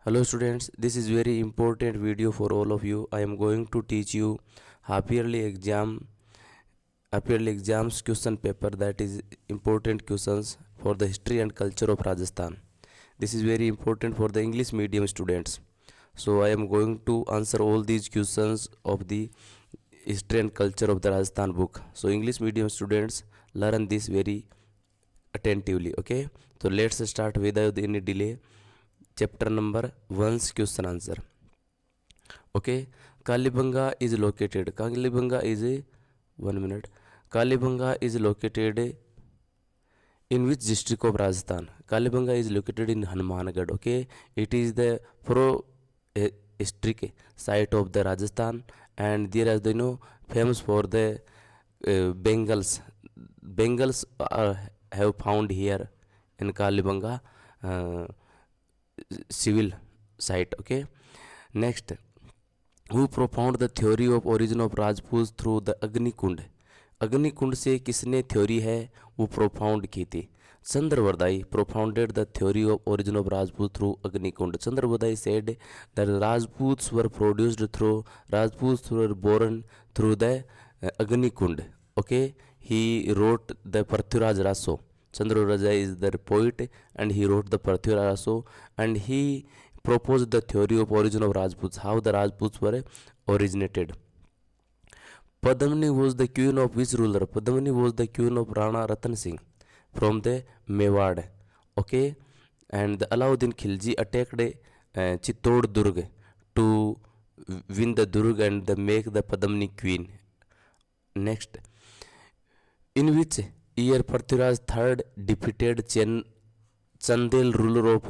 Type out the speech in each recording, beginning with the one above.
Hello students, this is very important video for all of you. I am going to teach you half yearly exams question paper, that is important questions for the history and culture of Rajasthan. This is very important for the English medium students. So I am going to answer all these questions of the history and culture of the Rajasthan book. So English medium students learn this very attentively. Okay, so let's start without any delay. Chapter number 1's question answer. Okay, Kalibanga is located. Kalibanga is a 1 minute. Kalibanga is located in which district of Rajasthan? Kalibanga is located in Hanumangarh. Okay, it is the historic site of the Rajasthan, and there are famous for the Bengals. Bengals have found here in Kalibanga civil site. Okay, next, who propounded the theory of origin of Rajputs through the Agni Kund? अग्नि कुंड से किसने theory है वो propound की थी? Chand Bardai propounded the theory of origin of Rajput through Agnikund. Chand Bardai said that Rajputs were produced through Rajputs were born through the Agnikund. Okay, he wrote the Prithviraj Raso. Chandravardai is the poet and he wrote the Prithviraj Raso, and he proposed the theory of origin of Rajputs, how the Rajputs were originated. Padmini was the queen of which ruler? Padmini was the queen of Rana Ratan Singh from the Mewad. Okay, and the Alauddin Khilji attacked Chittod Durg to win the Durg and make the Padmini queen. Next, in which year Prithviraj III defeated Chandel ruler of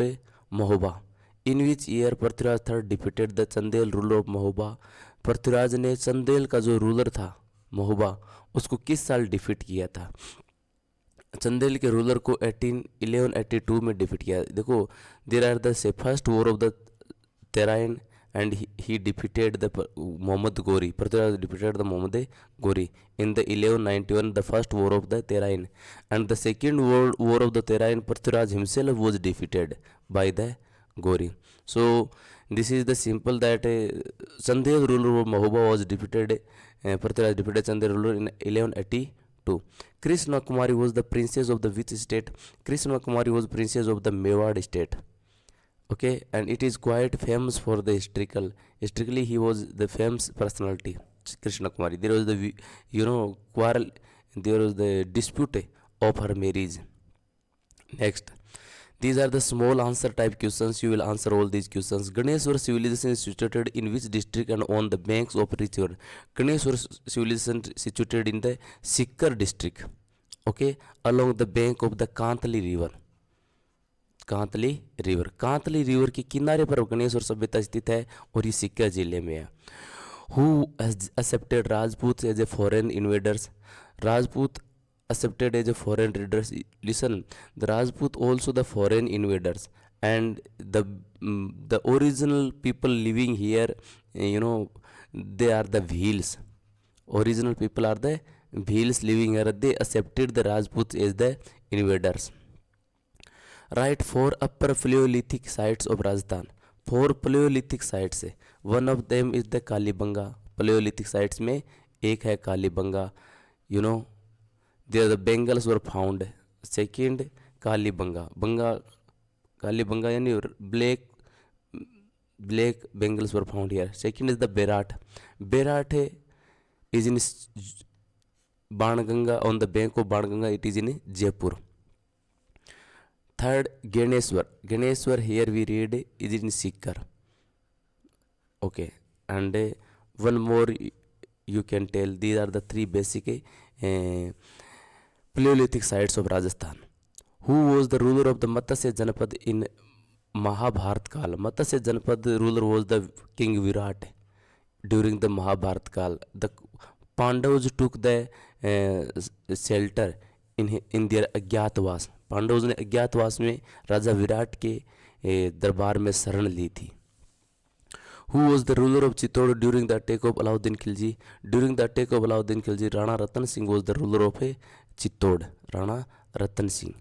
Mahoba? In which year Prithviraj III defeated the Chandel ruler of Mahoba? Prithviraj ने चंदेल का जो ruler था महोबा उसको किस साल defeat किया था? चंदेल के रूलर को 1182 में डिफीट किया. देखो, there are the first war of the Tarain and he defeated the Muhammad Gori. Prithviraj defeated the Muhammad Gori in the 1191, the first war of the Terain, and the second war of the Terain, Prithviraj himself was defeated by the Gori. So this is the simple that Chandel ruler of Mahoba was defeated. Prithviraj defeated Chandel ruler in 1182. Krishna Kumari was the princess of the which state? Krishna Kumari was princess of the Mewad state. Okay, and it is quite famous for the historically he was the famous personality, Krishna Kumari. There was the quarrel, there was the dispute of her marriage. Next, these are the small answer type questions. You will answer all these questions. Ganeshwar civilization is situated in which district and on the banks of which river? Ganeshwar civilization situated in the Sikar district. Okay, along the bank of the Kantali river. Kantli river के किनारे पर गणेश्वर सभ्यता स्थित है और ये सिक्कर जिले में है. Who accepted Rajput as a foreign invaders? Rajput accepted as a foreign raiders. Listen, the Rajput also the foreign invaders, and the original people living here, they are the Bhils. Original people are the Bhils living here. They accepted the Rajputs as the invaders. Write 4 upper Paleolithic sites of Rajasthan. 4 Paleolithic sites है. One of them is the Kalibanga. Paleolithic sites में एक है Kalibangan. There the Bengals were found. Second, Kalibangan यानी black Bengals were found here. Second is the Berat is in Banganga, on the bank of Banganga. It is in Jaipur. Third, Ganeshwar here we read is in Sikar. Okay, and one more you can tell. These are the 3 basic Paleolithic sites of Rajasthan. Who was the ruler of the Matsya Janapad in Mahabharat Kal? Matsya Janapad ruler was the King Virat during the Mahabharat Kal. The Pandavas took the shelter in their अज्ञातवास. पांडवों ने अज्ञातवास में राजा विराट के दरबार में शरण ली थी. Who was the ruler of Chittod during the attack of Alauddin Khilji? During the attack of Alauddin Khilji, Rana Ratan Singh was the ruler of Chittod. Rana Ratan Singh.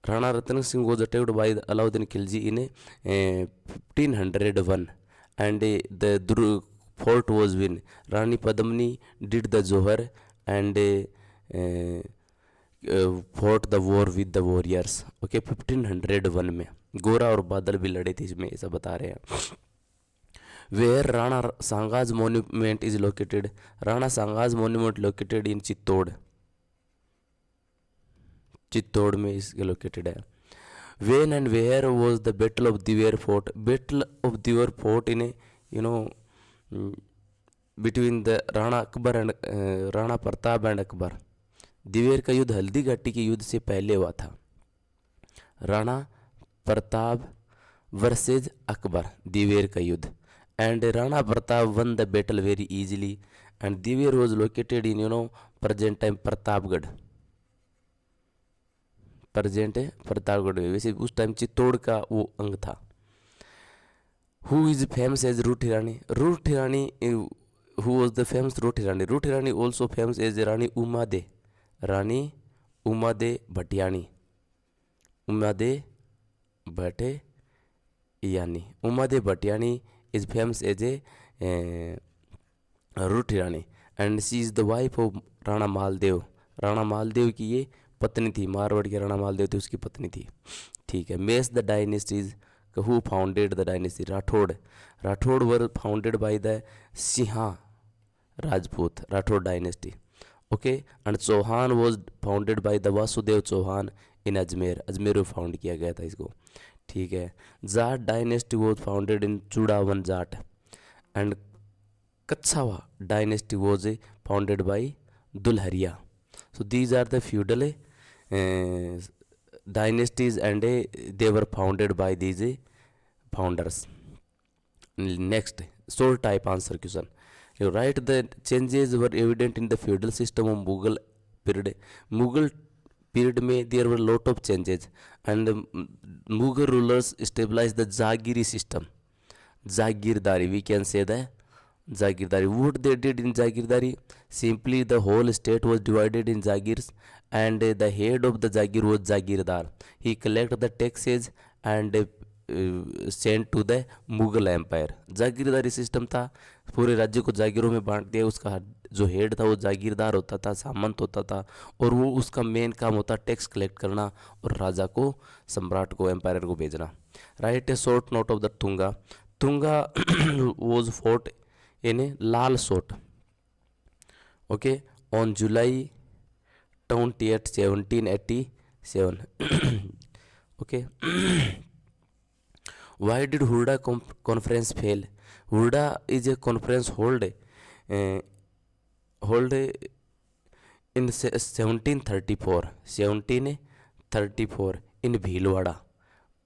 Rana Ratna Singh was attacked by Alauddin Khilji in 1501 and the fort was win. Rani Padmini did the Johar and fought the war with the warriors. Okay, 1501 में गोरा और बादल भी लड़े थे, इसमें ऐसा बता रहे हैं. Where Rana Sanga's monument is located? Rana Sanga's monument located in Chittod. Chittor में इसके लोकेटेड है. When and where was the Battle of Diver fought? Battle of Diver fought in between the Rana Akbar and Rana Pratap and Akbar. Diver का युद्ध हल्दी घाटी के युद्ध से पहले हुआ था. राणा प्रताप वर्सेज अकबर, दिवेर का युद्ध. And Rana Pratap won the battle very easily and Dewair was located in present time Pratapgarh. Present है प्रतापगढ़ में, वैसे उस टाइम चित्तौड़ का वो अंग था. Who is famous as Rooth Hirani? Rooth Hirani, who was the famous Rooth Hirani? Rooth Hirani also famous as Rani Umade. Rani Umade Bhatiyani. Umade Bhatiyani. Umade Bhatiyani is famous as a Rooth Hirani and she is the wife of Rana Maldev. Rana Maldev की ये पत्नी थी. मारवाड़ के राणा मालदेव थे, उसकी पत्नी थी. ठीक है. Mess the dynasties. Who founded the dynasty? Rathore. Rathore were founded by the Sinha Rajput, Rathore dynasty. Okay. And Chauhan was founded by the Vasudev Chauhan in Ajmer. Ajmer में फाउंड किया गया था इसको. ठीक है. Jat dynasty was founded in Chudawan Jat and Kachhwaha dynasty was founded by Dulhariya. So these are the feudal dynasties and they were founded by these founders. Next, soul type answer question. You write the changes were evident in the feudal system of Mughal period. Mughal period में there were lot of changes and Mughal rulers stabilized the Jagiri system. Jagirdari, we can say that. Jagirdari. What they did in Jagirdari? Simply the whole state was divided in Jagirs and the head of the Jagir was Jagirdar. He collected the taxes and sent to the Mughal Empire. जागीरदारी system था. पूरे राज्य को जागीरों में बांट दिया. उसका जो हेड था वो जागीरदार होता था, सामंत होता था और वो उसका मेन काम होता टैक्स कलेक्ट करना और राजा को, सम्राट को, एम्पायर को भेजना. Write a short note of the Tunga. Tunga was fort in Lal Sot, okay, on July 28, 1787. Okay. Why did Hurda conference fail? Hurda is a conference hold in 1734 in Bhilwara.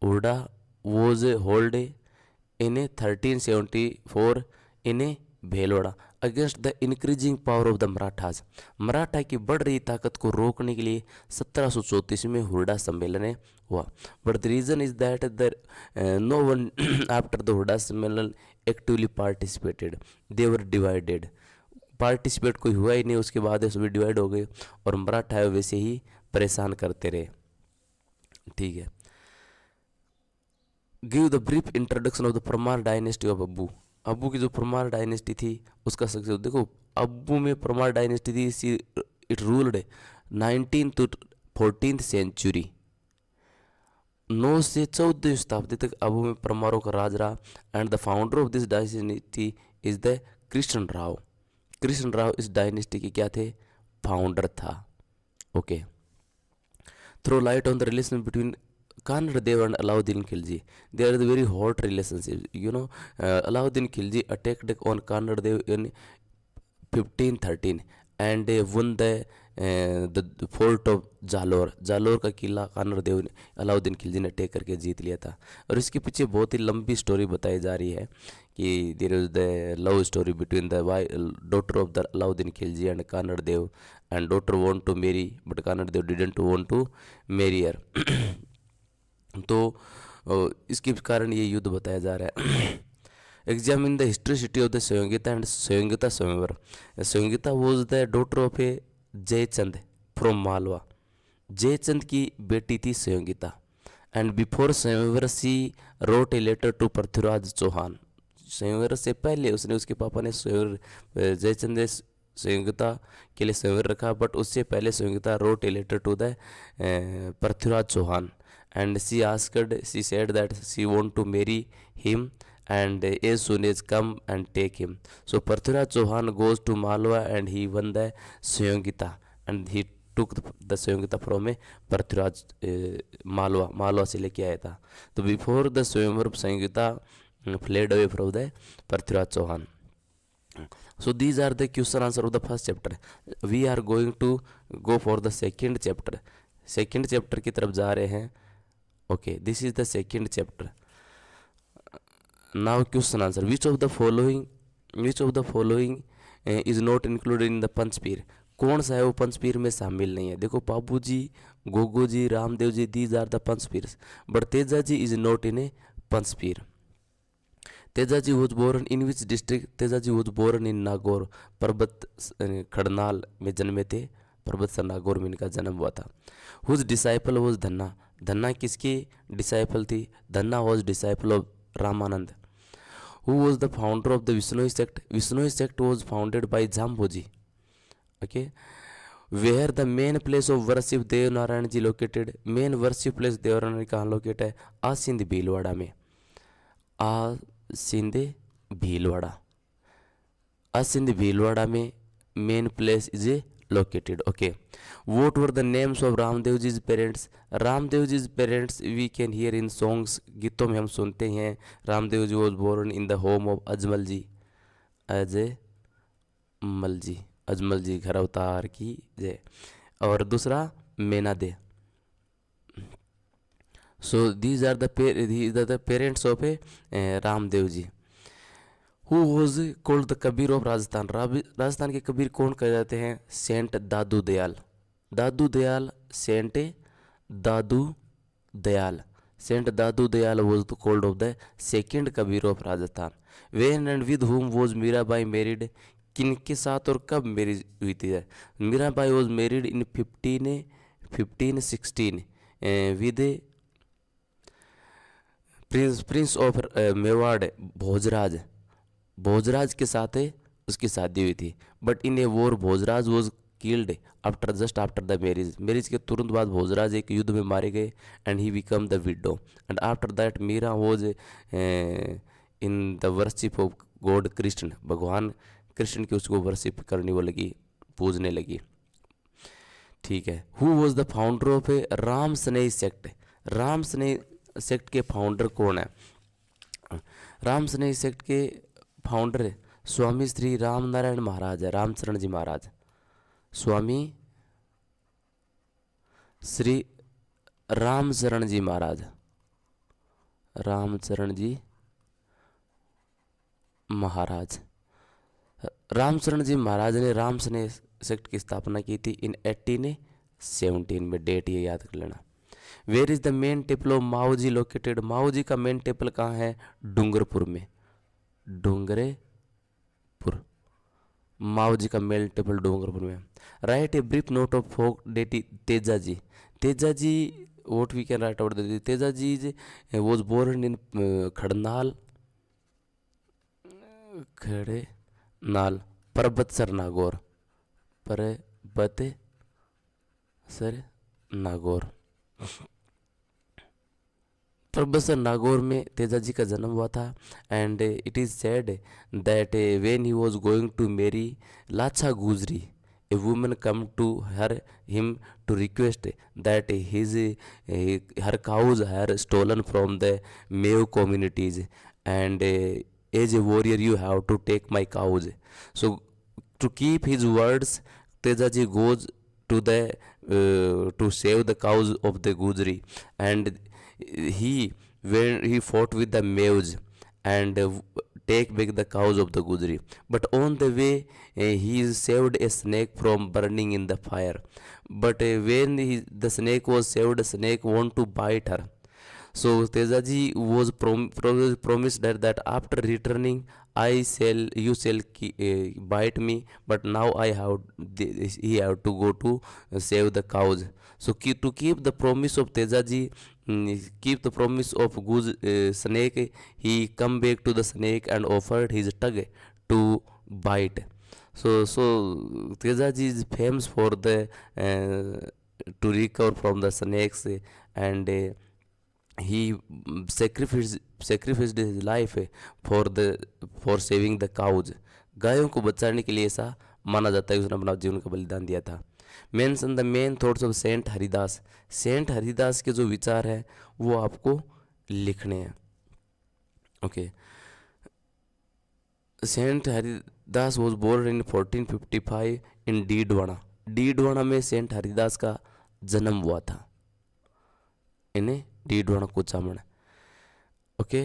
Hurda was held in 1374 in Bhilwara against the increasing power of the Marathas. Maratha की बढ़ रही ताकत को रोकने के लिए 1734 में हुरडा सम्मेलन हुआ. But the reason is that the no one after the Hurda Sammelan actively participated. They were divided. Participate कोई हुआ ही नहीं, उसके बाद सभी डिवाइड हो गए और मराठा वैसे ही परेशान करते रहे. ठीक है. Give the brief introduction of the Parmar dynasty of अब्बू. अब्बू की जो परमार डायनेस्टी थी उसका सक्सेस देखो. अब्बू में परमार डायनेस्टी थी. It ruled 19th to 14th century. 9 से 14वीं शताब्दी तक अब्बू में परमारों का राज रहा. And the founder of this dynasty is the Krishna Rao. Krishna Rao इस डायनेस्टी के क्या थे? फाउंडर था. Okay. Throw light on the relation between Kannada Dev and Alauddin Khilji. They are the very hot relationship. Alauddin Khilji attacked on Kannada Dev in 1513 and won the fort of Jalore. Jalore का किला Kannada Dev Alauddin Khilji ने attack करके जीत लिया था. और इसके पीछे बहुत ही लंबी स्टोरी बताई जा रही है कि there is the love story between the daughter of the Alauddin Khilji and Kannada Dev and daughter want to marry but Kannada Dev didn't want to marry her. तो इसके कारण ये युद्ध बताया जा रहा है. Examine the history of the Sanyogita and Sanyogita swayamvar. Sanyogita was the daughter of a Jaichand from Malwa. Jaichand की बेटी थी Sanyogita. And before swayamvar she wrote a letter to Prithviraj Chauhan. Swayamvar से पहले उसने, उसके पापा ने स्वयंवर, जयचंद ने संयोगिता के लिए स्वयंवर रखा, बट उससे पहले Sanyogita wrote a letter to the Prithviraj Chauhan. And she said that she want to marry him and as soon as come and take him. So Prithviraj Chauhan goes to Malwa and he won the Swayamgita and he took the Swayamgita from a Prithviraj Malwa से लेके आया था। तो before the Swayamvar Swayamgita fled away from the Prithviraj Chauhan. So these are the question answer of the first chapter. We are going to go for the second chapter. Second chapter की तरफ जा रहे हैं। Okay, this is the second chapter. Now question answer. Which of the following is not included in the Panchpir? कौन सा है वो पंचपीर में शामिल नहीं है? देखो, बाबू जी, गोगो जी, रामदेव जी, these are the पंचपीर्स, but Tejaji is not in a Panchpir. Tejaji was born in which district? Tejaji was born in Nagaur, पर्वत खड़नाल में जन्मे थे। पर्वत से नागौर में इनका जन्म हुआ था। Whose disciple was Dhanna? Dhanna किसकी डिसाइपल थी? Dhanna was disciple of Ramanand. Who was the founder of the Vishnoi sect? Vishnoi sect was founded by Jambhoji. Okay. Where the main place of worship Dev Narayan ji located? Main worship place Dev Narayan कहाँ locate है? आसिंद भीलवाड़ा में। आसिंद भीलवाड़ा, आसिंद भीलवाड़ा में main place is located. Okay. What were the names of Ramdev ji's parents? Ramdev ji's parents we can hear in songs. गीतों में हम सुनते हैं। Ramdev ji was born in the home of Ajmal जी। अजमल जी, अजमल जी घर अवतार की जय। और दूसरा मेना दे। So these are the parents of Ramdev ji. Who was called the Kabir of Rajasthan? Rajasthan के कबीर कौन कहे जाते हैं? Saint Dadu Dayal. Dadu Dayal, saint Dadu Dayal, saint Dadu Dayal was called of the second Kabir of Rajasthan. When and with whom was Mirabai married? किनके साथ और कब मैरिज हुई थी? Mirabai was married in 1516 with prince of Mewar Bhojraj. Bhojraj के साथ उसकी शादी हुई थी। But in a war Bhojraj was killed just after the marriage. Marriage के तुरंत बाद भोजराज एक युद्ध में मारे गए and he become the widow. And after that Meera was in the worship of god Krishna. भगवान कृष्ण की उसको वर्शिप करने वो लगी, पूजने लगी। ठीक है। Who was the founder of A Ram Snehi sect? Ram Snehi sect के फाउंडर कौन है? राम स्नेही सेक्ट के फाउंडर स्वामी श्री राम नारायण महाराज है, रामचरण जी महाराज। स्वामी श्री रामचरण जी महाराज, रामचरण जी महाराज। रामचरण जी महाराज ने राम स्नेह सेक्ट की स्थापना की थी इन 1817 में। डेट ये याद कर लेना। Where is the main temple of Mao ji located? Mao ji का मेन टेम्पल कहाँ है? डूंगरपुर में। डूंगरपुर, माओ जी का मेन टेम्पल डूंगरपुर में। Write a brief note of folk deity Teja ji. Teja ji, what we can write out the Teja ji was born in Khadnal, Khadnal, Parbatsar Nagaur, Parbatsar Nagaur. Parbatsar Nagaur में तेजा जी का जन्म हुआ था। And it is said that when he was going to marry Lachha Gujari, a woman come to him to request that her cows her stolen from the Meo communities and as a warrior you have to take my cows. So to keep his words Teja ji goes to save the cows of the Gujri, and when he fought with the Mewes and take back the cows of the Gujri. But on the way he saved a snake from burning in the fire. But when the snake was saved, the snake want to bite her. So Tejaji was promised her that after returning you shall bite me, but now he have to go to save the cows. So to keep the promise of Tejaji, keep the promise of goose snake, he come back to the snake and offered his tongue to bite. So Tejaji is famous for the to recover from the snakes, and he sacrificed his life for the for saving the cows. गायों को बचाने के लिए ऐसा माना जाता है कि उसने अपना जीवन का बलिदान दिया था. Mention the main thoughts of saint Haridas. Saint Haridas के जो विचार है वो आपको लिखने हैं. Okay. Saint Haridas was born in 1455 in Didwana. Didwana में सेंट हरिदास का जन्म हुआ था. इन्हें Didwana Kuchaman. Okay.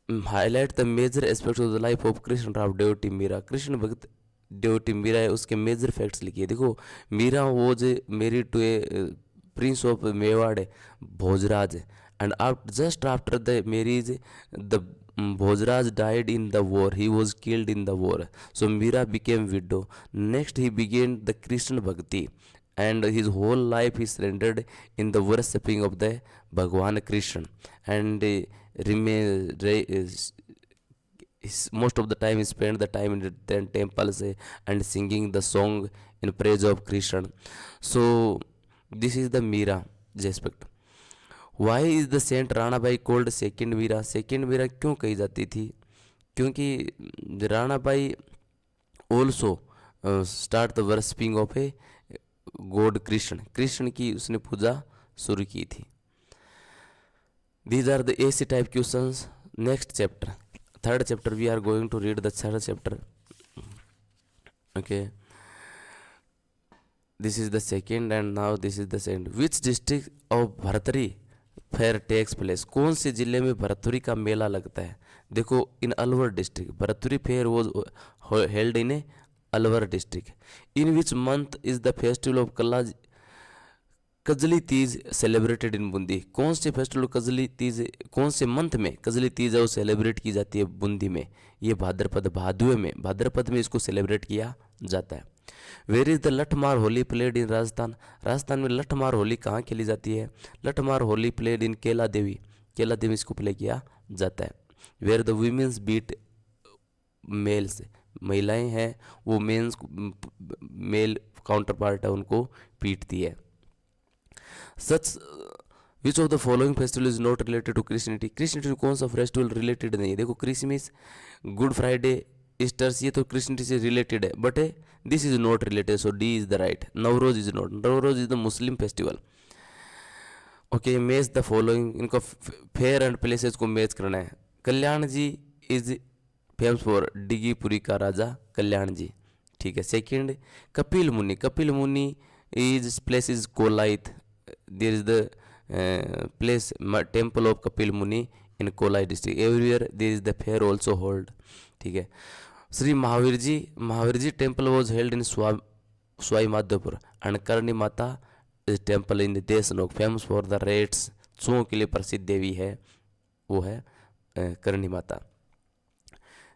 Highlight the major aspects of the life of Krishna Rao devotee Meera. Krishna भक्त डेवटी मीरा है, उसके मेजर फैक्ट्स लिखिए. देखो, Meera was married to a Prince of Mewar Bhojraj, and just after the marriage the Bhojraj died in the war. He was killed in the war. So Meera became widow. Next he began the Krishna Bhakti, and his whole life he surrendered in the worshipping of the Bhagwan Krishna, and most of the time he spent the time in the temples and singing the song in praise of Krishna. So this is the Meera aspect. Why is the saint Ranabai called second Meera. Second Meera क्यों कही जाती थी? क्योंकि Ranabai also start the worshipping of a god Krishna. Krishna की उसने पूजा शुरू की थी. These are the essay type questions. Next chapter, third chapter, we are going to read the third chapter. Okay, this is the second and now this is the second. Which district of Bharthari fair takes place. कौन से जिले में भरतपुरी का मेला लगता है? देखो, in Alwar district. Bharatpuri fair was held in a Alwar district. In which month is the festival of Kajli Teej celebrated in Bundi. कौन से फेस्टिवल कजली तीज, कौन से मंथ में कजली तीज है वो सेलिब्रेट की जाती है बूंदी में? ये भाद्रपद, भाद्रपद में इसको सेलिब्रेट किया जाता है. Where is the Lathmar Holi played in Rajasthan. Rajasthan में लठमार होली कहाँ खेली जाती है? लठमार होली प्लेड इन केला देवी. केला देवी इसको प्ले किया जाता है. Where the women's beat males. महिलाएं हैं वो मेंस मेल काउंटर पार्ट है उनको पीटती है. Such which of the following festival is not related to Christianity. Christianity कौन सा फेस्टिवल रिलेटेड नहीं है? देखो, क्रिसमस, गुड फ्राइडे, ईस्टर्स, ये तो क्रिश्चियनिटी से रिलेटेड है, but this is not related. So D is the right. Navroz is not. Navroz is the Muslim festival. Okay, match the following. इनको फेयर एंड प्लेसेस को match करना है. कल्याण जी इज फेमस फॉर डिगीपुरी का राजा कल्याण जी. ठीक है. Second, Kapil Muni. Kapil Muni is place is Kolayat. There is the place temple of Kapil Muni in Kolai district. Everywhere there is the fair also hold. ठीक है. Shri Mahavir ji temple was held in Sawai Madhopur, and Karni Mata is temple in Deshnok. Famous for the rats. चूहों के लिए प्रसिद्ध देवी है वो है Karni Mata.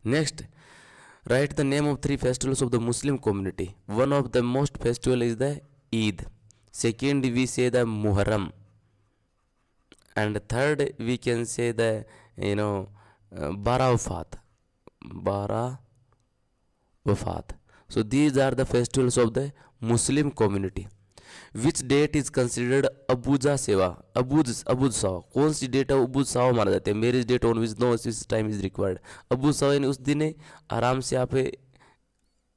Next, write the name of 3 festivals of the Muslim community. One of the most festival is the Eid. Second we say the Muharram, and third we can say the Barawafat. So these are the festivals of the Muslim community. Which date is considered Abuja सेवा? अबूज सावा. कौन सी date है अबूज सावा माना जाता है? Marriage date on which no time is required. अबूज सावा यानी उस दिन आराम से आप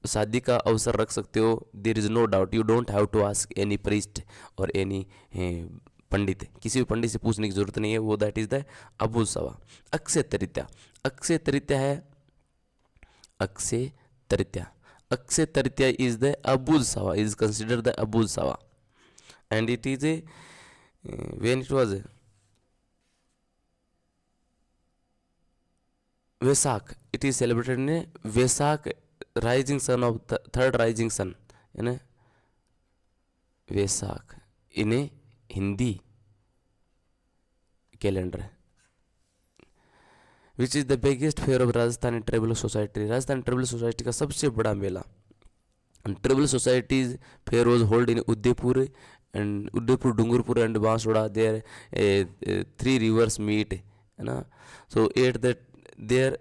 शादी का अवसर रख सकते हो. There is no doubt. You don't have to ask any priest और एनी पंडित. किसी भी पंडित से पूछने की जरूरत नहीं है. वो दैट इज द अबूज सावा. अक्षय तृतीया. अक्षय तृतीया है Akshaya Tritiya. Akshaya Tritiya is the Abuz Sawa, is considered the Abuz Sawa, and it is a when it was Vesak. It is celebrated in a Vesak, rising sun of the third rising sun, in a Vesak in a Hindi. Calendar. Which is the biggest fair of Rajasthani tribal society, Rajasthani tribal society का सबसे बड़ा मेला tribal societies fair was hold in Udaipur and Udaipur, Dungarpur and Banswara. There 3 rivers meet, है ना। So at the there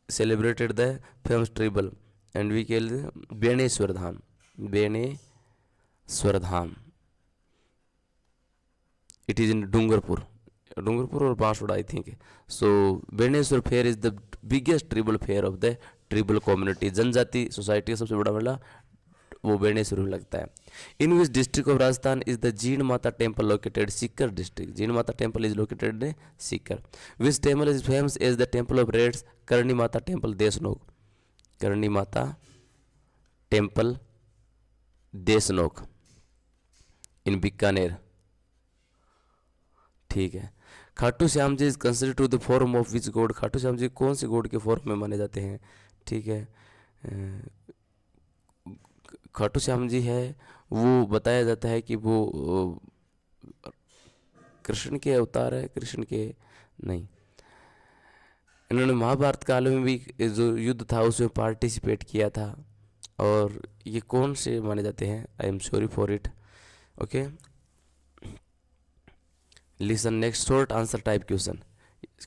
celebrated the famous tribal and we call Beneshwar Dham, Beneshwar Dham. It is in Dungarpur, Dungarpur और Banswara I think. So Beneshwar fair is the biggest tribal fair of the tribal community, जनजाति society का सबसे बड़ा मेला वो बेणेश्वर में लगता है। In which district of Rajasthan is the Jeen Mata temple located, Sikar district, Jeen Mata temple is located in Sikar. Which temple is famous as the temple of rats, Karni Mata temple Deshnok, Karni Mata temple Deshnok इन बीकानेर, ठीक है। Khatu Shyam ji is considered to the form of which god, Khatu Shyam ji कौन से God के form में माने जाते हैं, ठीक है। खाटू श्याम जी है वो बताया जाता है कि वो कृष्ण के अवतार है, कृष्ण के नहीं। इन्होंने महाभारत काल में भी जो युद्ध था उसमें पार्टिसिपेट किया था। और ये कौन से माने जाते हैं, I am sorry for it, okay. Listen next short answer type question.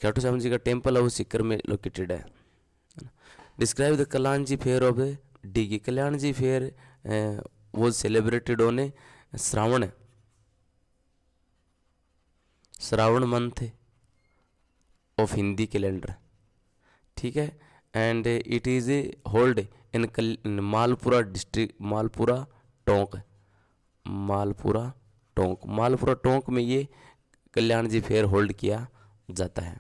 Khatu Shyam ji का टेम्पल है वो सीकर में लोकेटेड है। Describe the Kalyanji fair of the Diggi, Kalyanji fair वो celebrated on Shravan month of Hindi calendar, ठीक है। And it is hold in Malpura district, Malpura Tonk, Malpura Tonk, Malpura Tonk में ये कल्याण जी फेयर होल्ड किया जाता है,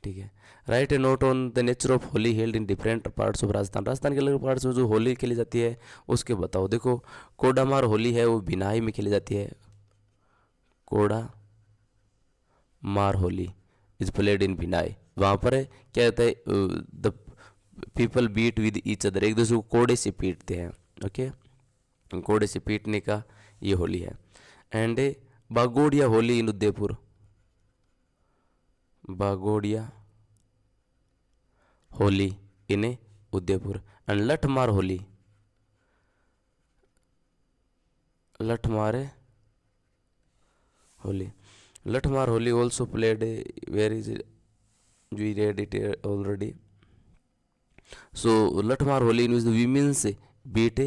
ठीक है। Right a note on the nature of Holi held in different parts of Rajasthan, Rajasthan के अलग पार्ट्स में जो होली खेली जाती है उसके बताओ। देखो कोडामार होली है वो भिनाई में खेली जाती है, कोडा मार Holi is played in Bhinai. वहाँ पर क्या होता है, the people beat with each other, एक दूसरे को कोड़े से पीटते हैं, ओके। कोड़े से पीटने का ये होली है। And Bagoriya Holi in Udaipur, Bagoriya Holi in Udaipur. And Lathmar Holi, Lathmar Holi, Lathmar Holi also played, where is it, we read it already. So Lathmar Holi in the women's beat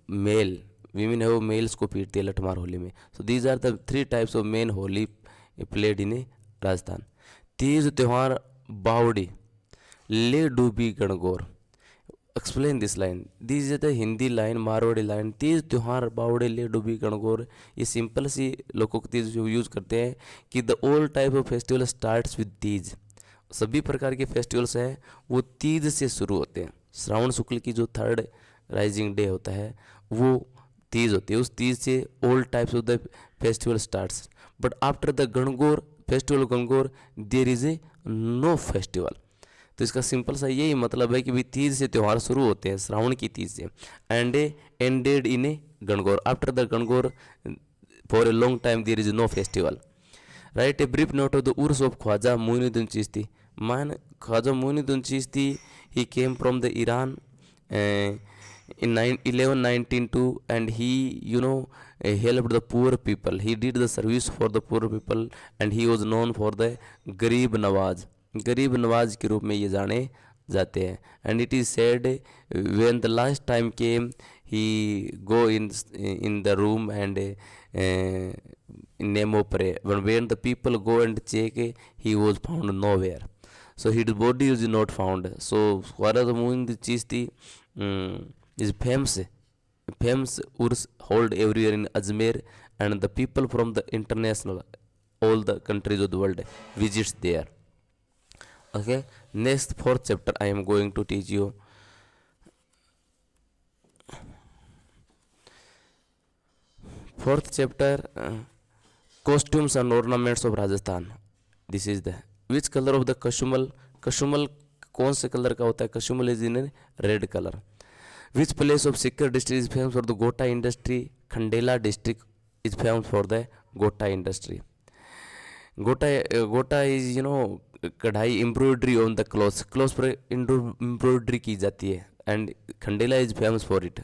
male, women है वो मेल्स को पीटती है लठमार होली में। So these are the 3 types of main Holi played in Rajasthan. Teej त्योहार बावड़ी ले डूबी Gangaur, explain this line, this is the Hindi line, Marwari line. Teej त्योहार बावड़े ले डूबी गणगौर, ये सिंपल सी लोकोक्ति जो यूज करते हैं कि the all type of festival starts with Teej, सभी प्रकार के फेस्टिवल्स हैं वो तीज से शुरू होते हैं। श्रावण शुक्ल की जो 3rd राइजिंग डे होता है वो तीज होती है, उस तीज से all types of the festival starts. But after the Gangaur festival Gangaur there is a no festival. तो इसका सिंपल सा यही मतलब है कि भाई तीज से त्यौहार शुरू होते हैं, श्रावण की तीज से, and ended in a Gangaur, after the Gangaur for a long time there is no festival. Write a brief note of the Urs of Khwaja Moinuddin Chishti, मान Khwaja Moinuddin Chishti he came from the Iran in 1192 and he helped the poor people, he did the service for the poor people and he was known for the गरीब नवाज, गरीब नवाज के रूप में ये जाने जाते हैं। And it is said when the last time came he go in the room and नेमो pray, when the people go and check he was found nowhere, so his body is not found. So Khwaja Moinuddin Chishti is famous urs hold everywhere in Ajmer and the people from the international all the countries of the world visits there. Okay, next 4th chapter I am going to teach you. 4th chapter costumes and ornaments of Rajasthan. This is the which color of the kashmal, kashmal कौन से colour का होता है, Kasumal is in red colour. Which place of Sikar district is famous for the gota industry, Khandela district is famous for the gota industry. Gota is कढ़ाई embroidery on the cloth, cloth पर embroidery की जाती है। And Khandela is famous for it.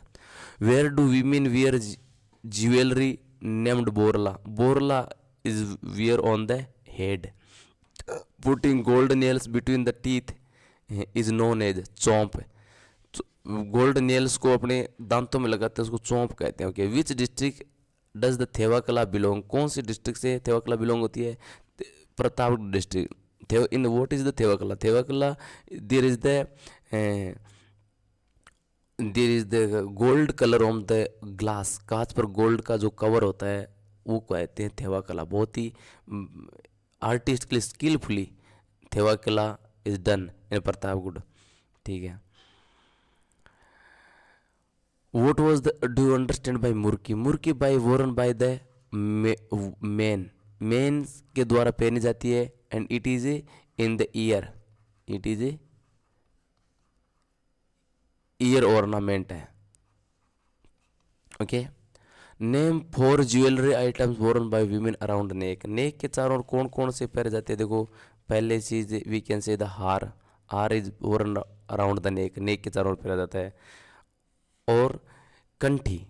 Where do women wear jewellery named Borla, Borla is wear on the head. Putting gold nails between the teeth is known as चौंप। Gold nails को अपने दांतों में लगाते हैं उसको चौंप कहते हैं। Okay, which district does the Thewa kala belong, कौन सी डिस्ट्रिक्ट से थेवा कला बिलोंग होती है? Pratapgarh district. In what is the Thewa kala? Thewa kala there is the gold colour on the glass, कांच पर गोल्ड का जो कवर होता है वो कहते हैं थेवा कला। बहुत ही आर्टिस्टिकली स्किलफुली थेवा कला इज डन इन प्रतापगढ़। ठीक है। What was the do you understand by Murki? Murki by worn by the men, men के द्वारा पहनी जाती है। And it is in the ear, it is ear ornament है। Okay, name four jewellery items worn by women around neck, neck के चारों ओर कौन कौन से पहने जाते हैं? देखो, पहले चीज वी कैन से द हार, हार is worn around the neck, neck के चारों ओर पहना जाता है। और कंठी,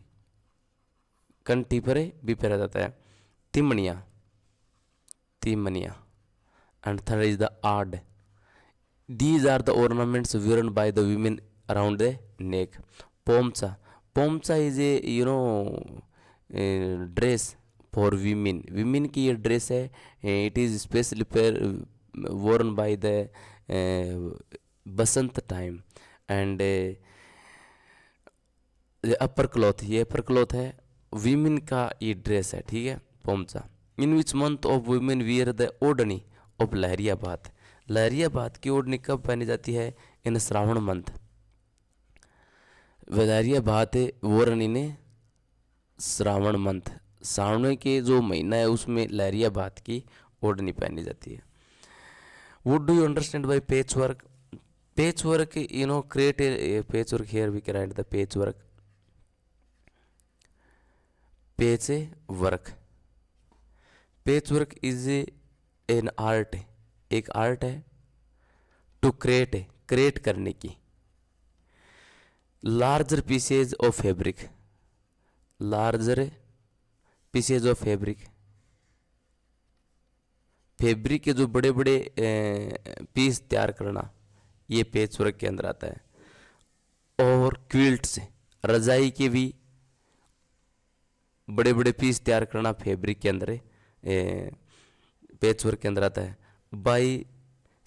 कंठी पर भी पहना जाता है। Timaniya, Timaniya. And third is the Aad. These are the ornaments worn by the women around the neck. Pomcha, Pomcha is a dress for women, women की ये ड्रेस है। It is specially worn by the Basant time. And upper cloth, ये upper cloth है, women का ये dress है। ठीक है, Pomcha. In which month of women wear the odhni of Lahariyabad, Lahariyabad की ओढ़नी कब पहनी जाती है? इन श्रावण मंथ। लहरियाबाद ओढ़नी ने श्रावण मंथ, श्रावण के जो महीना है उसमें लहरियाबाद की ओढ़नी पहनी जाती है। Would do you understand by patch work? Patch work create a patch work, here we can write the patch work, patch work. Patch work is an art, एक आर्ट है। टू क्रिएट, क्रिएट करने की। Larger pieces of fabric, larger pieces of fabric, fabric के जो बड़े बड़े piece तैयार करना, ये पेच वर्क के अंदर आता है। और क्विल्ट्स, रजाई के भी बड़े बड़े पीस तैयार करना फैब्रिक के अंदर पेच वर्क के अंदर आता है। बाई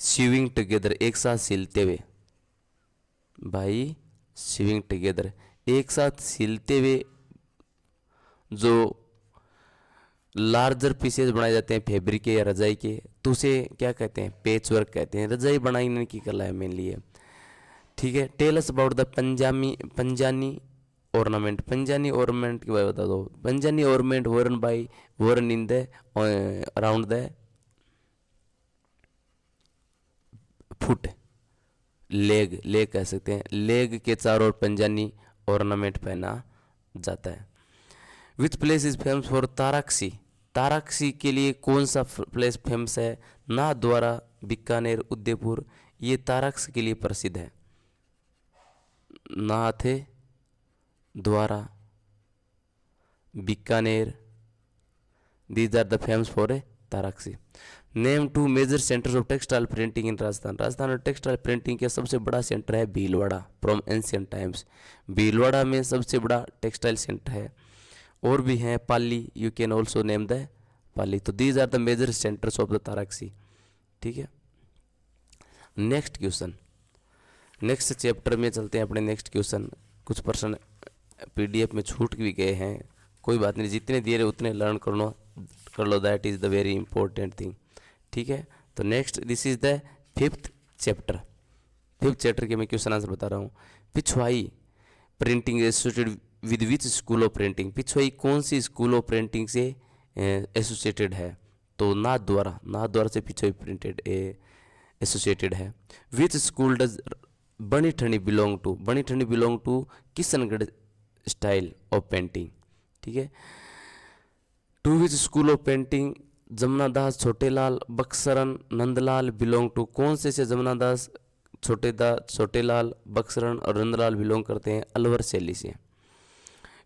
सीविंग टुगेदर, एक साथ सिलते हुए, बाई सीविंग टुगेदर, एक साथ सिलते हुए जो लार्जर पीसेज बनाए जाते हैं फैब्रिक के या रजाई के, तो उसे क्या कहते हैं? पेच वर्क कहते हैं। रजाई बनाने की कला है मेनली है। ठीक है। Tell us about the Panjani ornament, Panjani ornament के बारे में बता दो। Panjani ornament worn in the around the foot, leg, leg कह सकते हैं, लेग के चारों ओर पंजानी ऑर्नामेंट पहना जाता है। Which place is famous for Tarakshi, Tarakshi के लिए कौन सा प्लेस फेमस है? नाथ द्वारा, बीकानेर, उदयपुर, ये ताराक्ष के लिए प्रसिद्ध है। Nathdwara, Bikaner, these are the famous for a ताराक्षी। Name two major centres of textile printing in Rajasthan, Rajasthan में टेक्सटाइल प्रिंटिंग का सबसे बड़ा सेंटर है Bhilwara, from ancient times. Bhilwara में सबसे बड़ा टेक्सटाइल सेंटर है। और भी हैं Pali, you can also name the Pali. तो these are the major centres of the ताराक्षी। ठीक है। नेक्स्ट क्वेश्चन, नेक्स्ट चैप्टर में चलते हैं अपने नेक्स्ट क्वेश्चन। कुछ पर्सन पीडीएफ में छूट भी गए हैं, कोई बात नहीं, जितने दिए रहे उतने लर्न कर लो, that is the very important thing. ठीक है। तो next, this is the fifth chapter. Fifth chapter के मैं क्वेश्चन आंसर बता रहा हूँ। Pichhwai printing associated with which school of printing, Pichhwai कौन सी स्कूल ऑफ प्रिंटिंग से एसोसिएटेड है? तो नाथ द्वारा, नाथ द्वारा से पिछवाई प्रिंटेड एसोसिएटेड है। विच स्कूल डज बनी Thani belong to, Bani Thani belong to Kishangarh style of painting. ठीक है। To which school of painting Jamuna Das, Chhotelal, Baksaran, Nandlal belong to, कौन से जमुना दास, छोटेलाल, बक्सरन और नंदलाल बिलोंग करते हैं? अलवर शैली से।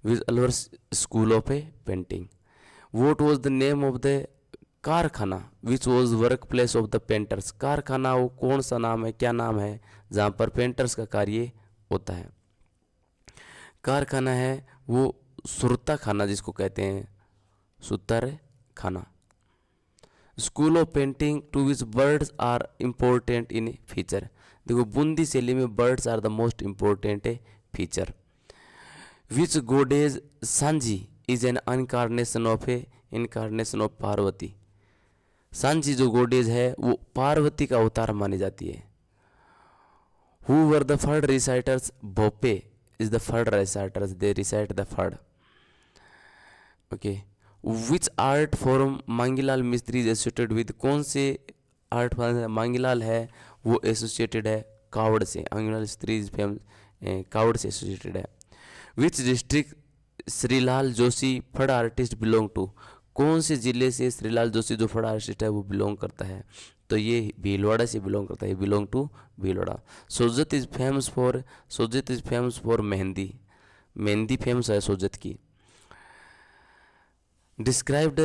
Which Alwar school of a painting. What was the name of the karkhana which was work place of the painters? कारखाना वो कौन सा नाम है, क्या नाम है जहाँ पर पेंटर्स का कार्य होता है? कारखाना है वो सुरता खाना जिसको कहते हैं, सुतर Khana. School of painting to which birds are important in feature. देखो बूंदी शैली में birds are the most important feature. Which goddess Sanjhi is an incarnation of Parvati. Sanjhi जो गोडेज है वो पार्वती का अवतार मानी जाती है। Who were the Phad reciters? Bhope is the Phad reciters, they recite the Phad. Okay. Which art form Mangilal Mistry is associated with? कौन से आर्ट फॉर्म मांगीलाल है वो एसोसिएटेड है कावड़ से? मांगीलाल मिस्त्री इज फेमस कावड़ से एसोसिएटेड है। विच डिस्ट्रिक्ट श्रीलाल जोशी फड़ आर्टिस्ट बिलोंग टू? कौन से जिले से श्रीलाल जोशी जो फड़ आर्टिस्ट है वो बिलोंग करता है? तो ये भीलवाड़ा से बिलोंग करता है, belong to Bhilwara. Sojat is famous for mehndi, मेहंदी फेमस है सोजत की। Described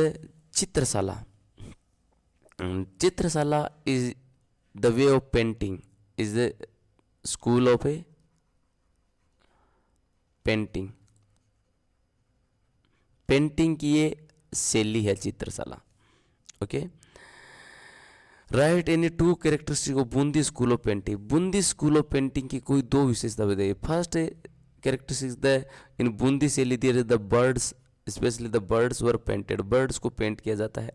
Chitrashala, Chitrashala is the way of painting, is the school of a painting. Painting की ये शैली है Chitrashala. Okay. Write any two characteristic of Bundi school of painting. Bundi school of painting की कोई दो विशेषता बताइए। First characteristic the in Bundi शैली the birds, specially the birds were painted, birds को पेंट किया जाता है।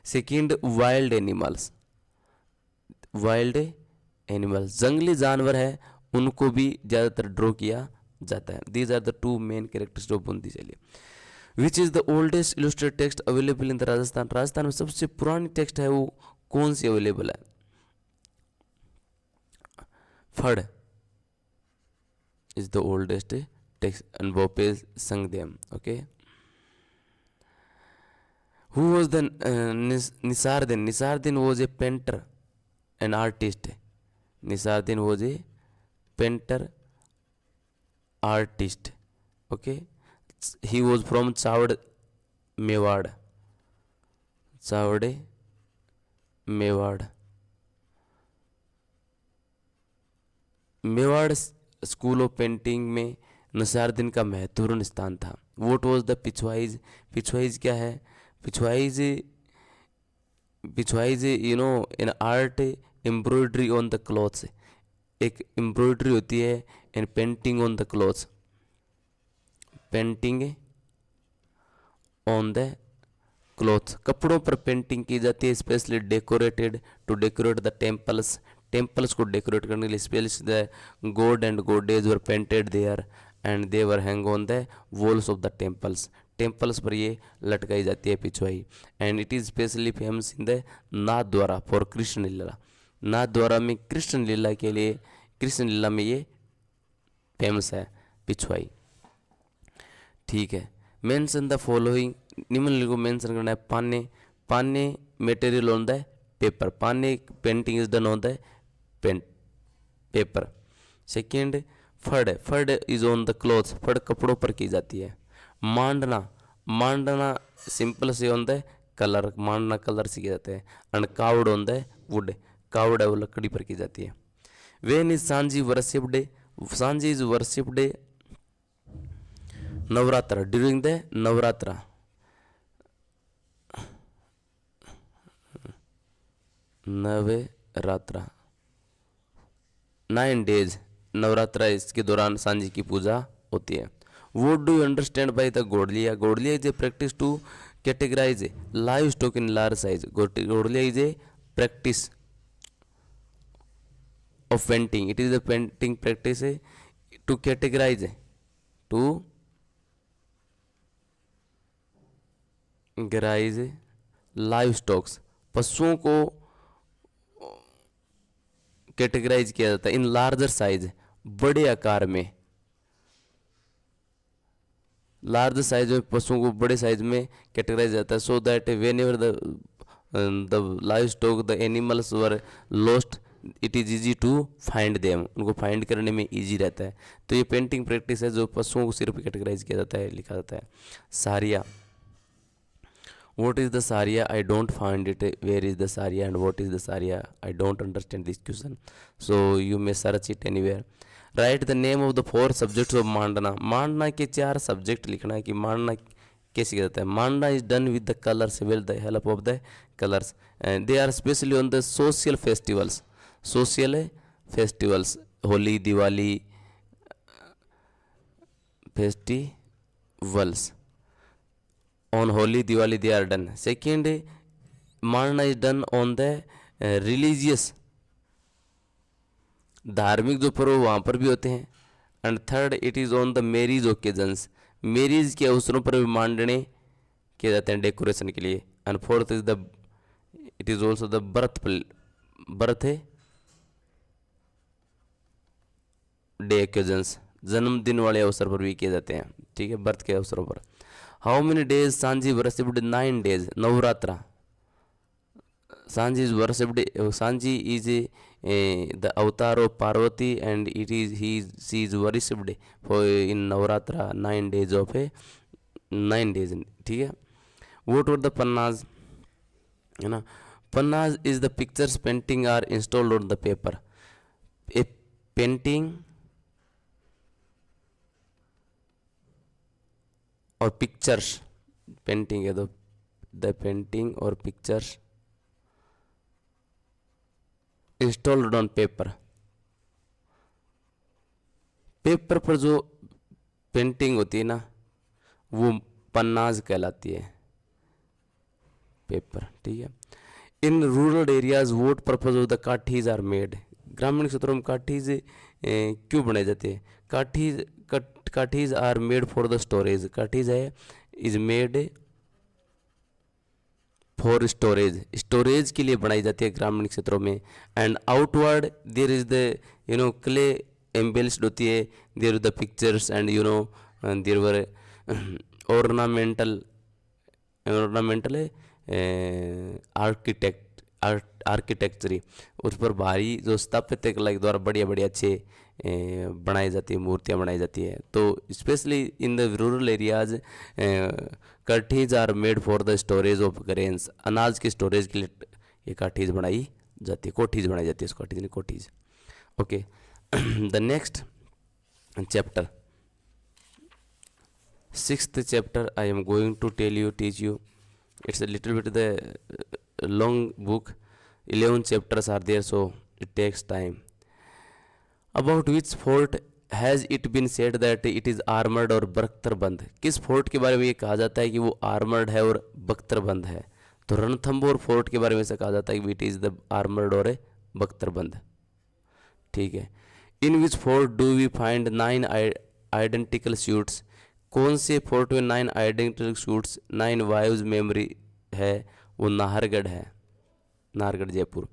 Second wild animals, wild animals जंगली जानवर है उनको भी ज़्यादातर ड्रॉ किया जाता है। These are the two main characteristic of Bundi शैली। Which is the oldest illustrated text available in the Rajasthan? Rajasthan में सबसे पुरानी टेक्स्ट है वो कौन सी अवेलेबल है? Phad is the oldest text and Bhope संगदेम। Okay. Who was the Nisaruddin? Nisaruddin was a painter and artist. Nisaruddin was a painter artist. Okay. He was from Chavd, Mewad. Chavd, Mewad. Mewar school of painting में निसारुद्दीन का महत्वपूर्ण स्थान था। What was the Pichhwais? Pichhwais क्या है? Pichhwais you know in art embroidery on the clothes. एक embroidery होती है in painting on the clothes, painting on the cloth, कपड़ों पर पेंटिंग की जाती है। Specially decorated to decorate the temples, temples को डेकोरेट करने के लिए। Specially the god and goddess were painted there and they were hang on the walls of the temples, temples पर ये लटकाई जाती है Pichhwai. And it is specially famous in the Nathdwara for Krishna लीला। नाथ द्वारा में कृष्ण लीला के लिए, कृष्ण लीला में ये फेमस है पिछवाई। ठीक है। मेंशन द फॉलोइंग, निम्नलिखित को मेंशन करना है। पाने, पाने मटेरियल ऑन द पेपर, पाने painting is done on the paper. Second फड़, फड़ इज ऑन द क्लॉथ, फड़ कपड़ों पर की जाती है। मांडना, मांडना सिंपल से on the colour, Mandana colour से किया जाता है। एंड कावड़ ऑन द वुड, कावड़ है वो लकड़ी पर की जाती है। When is Sanjhi worshipped? Sanjhi is worshipped Navratra, during the Navratra, Navratra 9 days Navratra, इसके दौरान सांझी की पूजा होती है। What do you understand by the Godliya? Godliya is a practice to categorise live stock in large size. Godliya is a practice of painting, it is a painting practice to categorize, to live stocks, पशुओं को categorise किया जाता है in larger size, बड़े आकार में, large size में पशुओं को बड़े साइज में कैटेगराइज जाता है। So that whenever the the livestock, the animals were lost, it is easy to find them, उनको फाइंड करने में ईजी रहता है। तो ये पेंटिंग प्रैक्टिस है जो पशुओं को सिर्फ कैटेगराइज किया जाता है, लिखा जाता है। सारिया, what is the saria? I don't find it. Where is the saria and what is the saria? I don't understand this question. So you may search it anywhere. Write the name of the four subjects of मांडना। मांडना के 4 subject लिखना है कि मांडना कैसे किया जाता है। Mandana is done with the colours, with the help of the colours, they are specially on the social festivals. Social festivals, Holi, Diwali, festivals. on Holi, Diwali they are done. Second, मानना is done on the religious, धार्मिक जो पर्व वहाँ पर भी होते हैं। And third, it is on the marriage occasions, marriage के अवसरों पर भी मांडने किए जाते हैं डेकोरेशन के लिए। And fourth is the, it is also the birth day occasions, जन्मदिन वाले अवसर पर भी किए जाते हैं, ठीक है, बर्थ के अवसरों पर। हाउ मेनी डेज सांझी वर्शिप्ड? 9 days, नवरात्रा। सांझी is worshipped, Sanjhi is the अवतार of Parvati and it is she is worshipped for in Navratra 9 days of 9 days, ठीक है। वोट वर द पन्नाज, है ना। Pannas is the pictures painting are installed on the paper. A painting और pictures, painting है तो the painting और pictures installed on paper, paper पर जो पेंटिंग होती है ना वो पन्नाज कहलाती है, पेपर, ठीक है। In rural areas what purpose of the kathis are made? ग्रामीण क्षेत्रों में काठीज क्यों बनाए जाते हैं? Kathis are made for the storage, kathis है is made for storage, storage के लिए बनाई जाती है ग्रामीण क्षेत्रों में। And outward there is the clay embellished होती है, there the pictures and there were ornamental architecture, उस पर भारी जो स्थापत्य कला के द्वारा बढ़िया बढ़िया अच्छे बनाई जाती है, मूर्तियाँ बनाई जाती है। तो specially in the rural areas kathis are made for the storage of grains, अनाज के स्टोरेज के लिए ये काठीज बनाई जाती है, कोठीज बनाई जाती है, उस काठीज नहीं kothis. Okay, the next chapter, 6th chapter I am going to teach you. It's a little bit the long book, 11 chapters are there, so it takes time. About which fort has it been said that it is armored और बख्तरबंद? किस fort के बारे में ये कहा जाता है कि वो आर्मर्ड है और बख्तरबंद है? तो रणथंबोर फोर्ट के बारे में ऐसा कहा जाता है कि इट इज़ द आर्मर्ड और बख्तरबंद, ठीक है। In which fort do we find 9 identical suits? कौन से फोर्ट में 9 आइडेंटिकल सूट्स, 9 वाइव्स मेमोरी है? वो नाहरगढ़ है, Nahargarh Jaipur.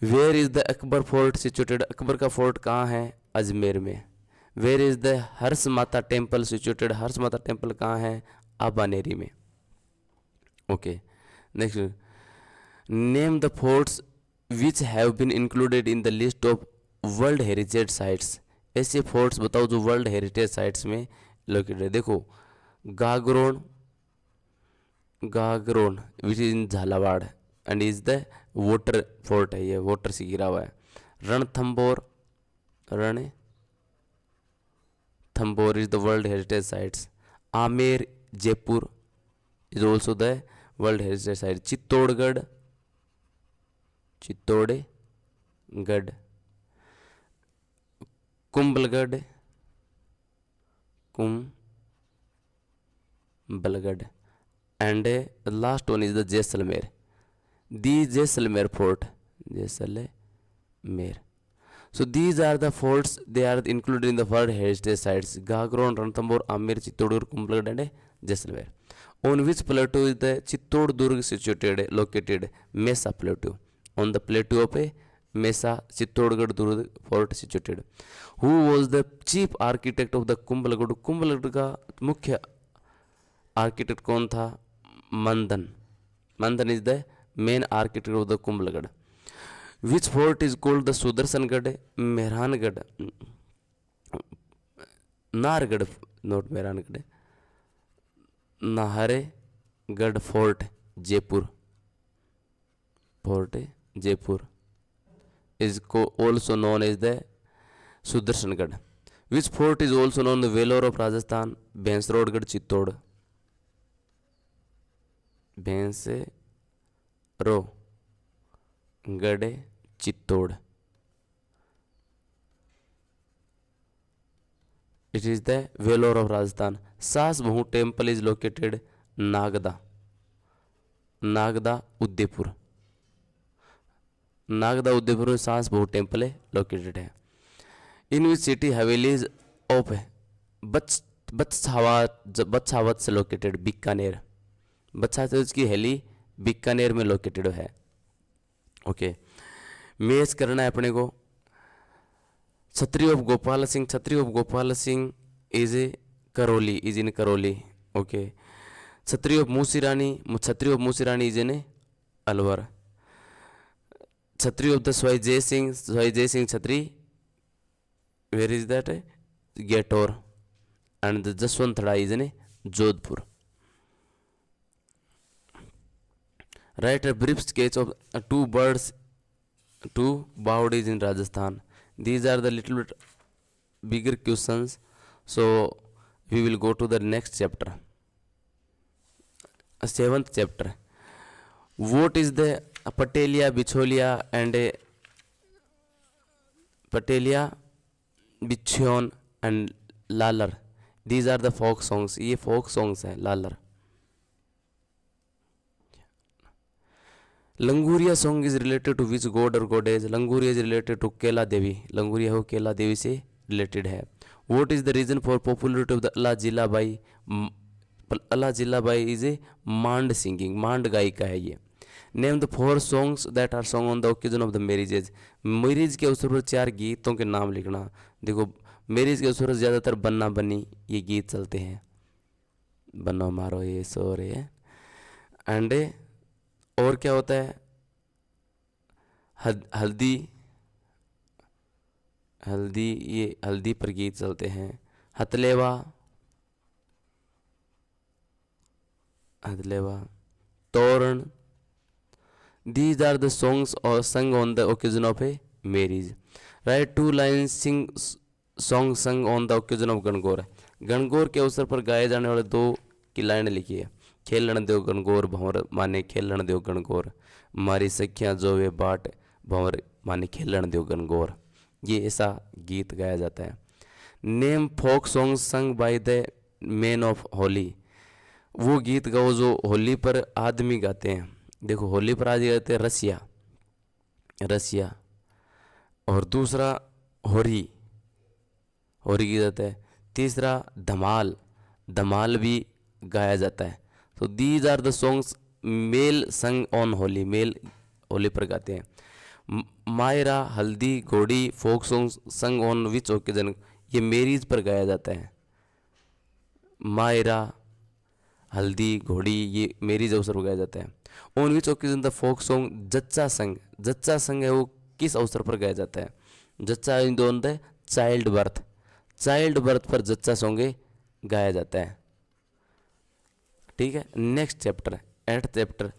Where is the Akbar fort situated? Akbar का फोर्ट कहाँ है? अजमेर में। वेयर इज़ द हर्ष माता टेम्पल सिचुएटेड? हर्ष माता टेम्पल कहाँ है? आबानेरी में। Okay, next, name the forts which have been included in the list of world heritage sites? ऐसे फोर्ट्स बताओ जो वर्ल्ड हेरिटेज साइट्स में लोकेटेड है। देखो, Gagron which is in Jhalawar and is the water fort है, ये वाटर से घिरा हुआ है। Ranthambore is the world heritage sites. Amer Jaipur is also the world heritage site. Chittorgarh Kumbhalgarh and last one is the Jaisalmer, the Jaisalmer fort, Jaisalmer. So these are the forts, they are included in the World Heritage Sites: Gagron, Ranthambore, Amer, Chittorgarh, Kumbhalgarh and Jaisalmer. On which plateau is the Chittorgarh situated, located? Mesa Plateau. On the plateau of Mesa, Chittorgarh fort situated. Who was the chief architect of the Kumbhalgarh? Kumbhalgarh का मुख्य architect कौन था? Mandan, Manthan is the main architect of the Kumbhalgarh. Which fort is called the Sudarshangarh, Mehrangarh, Nahargarh, not Mehrangarh, Nahargarh fort Jaipur, fort Jaipur is also known as the Sudarshangarh. Which fort is also known the Vellore of Rajasthan, Bhainsrorgarh Chittor, Bhainsrorgarh Chittor. It is the Vellore of Rajasthan। Saas Bahu temple is located Nagda, Nagda Udaipur, Nagda Udaipur में सास Bahu temple है located है। In which city havelis of Bachhawat से located, Bikaner, Bachhawat की हवेली बीकानेर में located है। Okay, match करना है अपने को। छत्री ऑफ गोपाल सिंह, छत्री of Gopal Singh is a Karauli, is in Karauli. Okay, छत्री ऑफ मूसी रानी, छत्री of Musi Rani is in Alwar. छत्री of the Swai Jai Singh, Swai Jai Singh chhatri, where is that, Gaitore. And the Jaswantthada is in Jodhpur. Write a brief sketch of two birds, two baoris in Rajasthan. These are the little bit bigger questions, so we will go to the next chapter, 7th chapter. What is the Patelia, Bicholia and Patelia, Bichon and Lalar? These are the folk songs. ये folk songs हैं, Lalar. Languriya song is related to which god और goddess? Languriya is related to Kela Devi, Languriya हो केला देवी से related है। What is the reason for popularity of the Allah Jilabai? Allah Jilabai is a Maand singing, Maand गायिका है ये। Name the 4 songs that are song on the occasion of the marriages. Marriage के अवसर पर 4 गीतों के नाम लिखना। देखो मैरिज के अवसर पर ज़्यादातर बन्ना बन्नी ये गीत चलते हैं, बन्नो मारो ये सो रहे एंड और क्या होता है, हल्दी, हल्दी, ये हल्दी पर गीत चलते हैं। हथलेवा, हथलेवा, तोरण। दीज आर द सॉन्ग्स और संग on the occasion of a marriage. Right 2 line sing song संग on the occasion of Gangaur. Gangaur के अवसर पर गाए जाने वाले 2 की लाइन लिखी है। खेलन दो गणगौर भंवर माने खेलन दो गणगौर, मारी सखियाँ जो वे बाट भंवर माने खेलन दो गणगौर। ये ऐसा गीत गाया जाता है। Name folk song sung by the man of Holi. वो गीत गाओ जो होली पर आदमी गाते हैं। देखो होली पर आदमी गाते हैं रसिया, रसिया। और दूसरा होरी, होरी की जाता है। तीसरा धमाल, धमाल भी गाया जाता है। तो these are the songs male sung on Holi, male Holi पर गाते हैं। Mayra, Haldi, Ghodi folk songs sung on which occasion? ये मैरिज पर गाया जाता है। मायरा, हल्दी, घोड़ी ये मैरिज अवसर पर गाया जाता है। On which occasion the folk song Jachcha sung? जच्चा संग है वो किस अवसर पर गाया जाता है? Jachcha in on the child birth, child birth पर जच्चा सॉन्ग गाया जाता है। ठीक है, next chapter 8th chapter.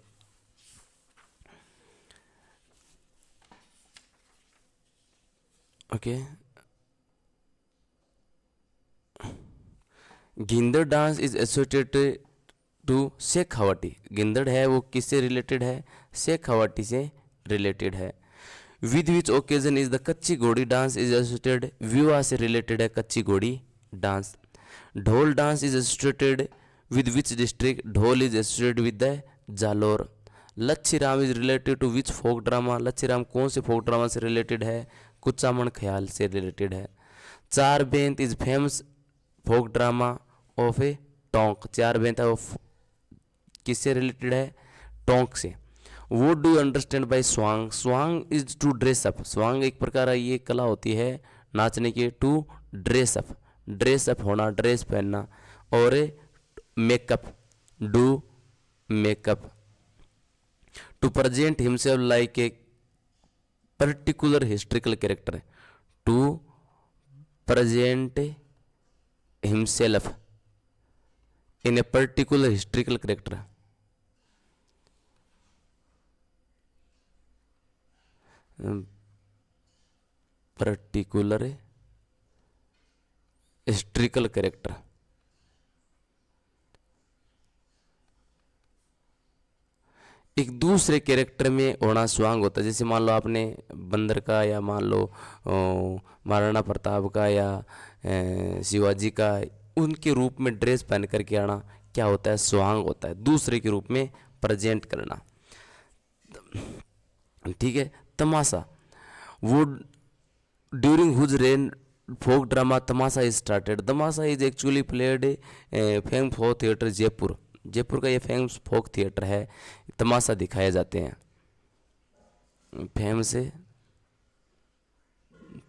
Okay, Gindad dance is associated to Shekhawati. Gindad है वो किससे रिलेटेड है? शेखावाटी से रिलेटेड है। With which occasion is the Kachchhi Ghodi dance is associated? विवाह से रिलेटेड है कच्ची घोड़ी डांस। ढोल dance is associated with which district? ढोल is associated with the Jalore. Lachhiram is related to which folk drama? Lachhiram कौन से folk drama से related है? कुचामन ख्याल से related है। चार बेंत is famous folk drama of a Tonk. चार बेंत है वो किससे related है? टोंक से। What do you understand by स्वांग? स्वांग is to dress up। स्वांग एक प्रकार ये कला होती है नाचने की। to dress up, dress up होना, ड्रेस पहनना। और makeup, do makeup. To present himself like a particular historical character, to present himself in a particular historical character, particular historical character. एक दूसरे कैरेक्टर में होना स्वांग होता है। जैसे मान लो आपने बंदर का, या मान लो महाराणा प्रताप का, या शिवाजी का, उनके रूप में ड्रेस पहन करके आना क्या होता है? स्वांग होता है, दूसरे के रूप में प्रेजेंट करना। ठीक है। तमाशा, वो during whose reign folk drama tamasha is started. Tamasha is actually played famous folk theatre Jaipur. Jaipur का ये फेमस फोक थिएटर है, तमाशा दिखाए जाते हैं। Famous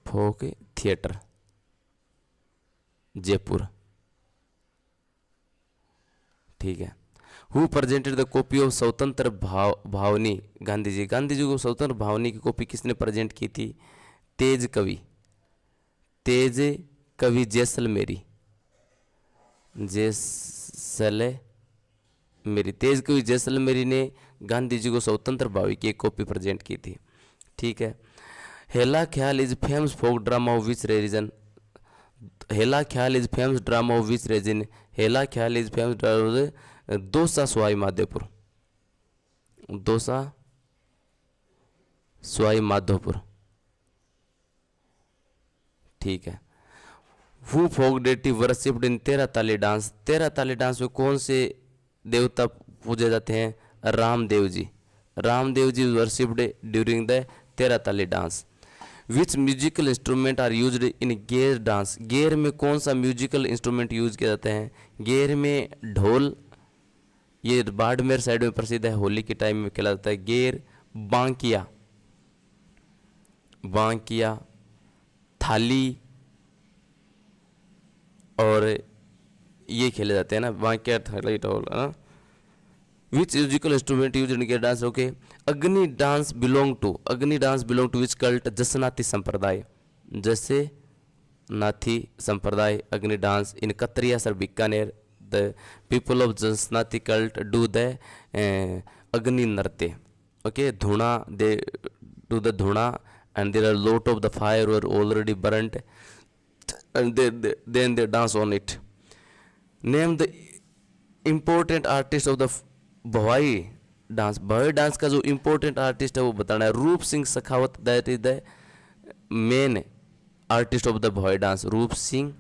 folk theatre Jaipur. ठीक है। Who presented the copy of Swatantra Bhavani Gandhi ji. Gandhi ji को स्वतंत्र भावनी की कॉपी किसने प्रेजेंट की थी? तेज कवि, तेज कवि जैसलमेरी, जैसलमेरी, तेज कवि जैसलमेरी ने गांधी जी को स्वतंत्र भावी की एक कॉपी प्रेजेंट की थी। ठीक है। Hela Khayal is famous folk drama of which region. Hela Khayal is famous drama of which region. Hela Khayal is famous drama Dausa Sawai Madhopur. Dausa Sawai Madhopur. ठीक है। Who folk deity worshipped in Terah Tali dance. तेरह ताली डांस में कौन से देवता पूजे जाते हैं? Ramdev ji. Ramdev ji worshipped during the Terah Tali dance. Which musical instrument are used in Gair dance. गेर में कौन सा म्यूजिकल इंस्ट्रूमेंट यूज किया जाता है? गेर में ढोल, ये बाड़मेर साइड में प्रसिद्ध है, होली के टाइम में खेला जाता है। गेर, बांकिया, बांकिया, थाली, और ये खेले जाते हैं ना, बांकिया, थाली, ढोल, है ना। Which musical instrument use in Gair dance. Okay. Agni dance belong to, Agni dance belong to which cult? Jasnathi Sampraday. जैसे नाथी Sampraday Agni dance in Katriyasar Bikaner. The people of Jasnathi cult do the Agni nritya. Okay. Dhuna, they do the dhuna and there are lot of the fire were already burnt and then they dance on it. Name the important artist of the Bhavai dance. Bhavai dance का जो important artist है वो बताना है। Roop Singh Shekhawat, that is the main artist of the Bhavai dance. Roop Singh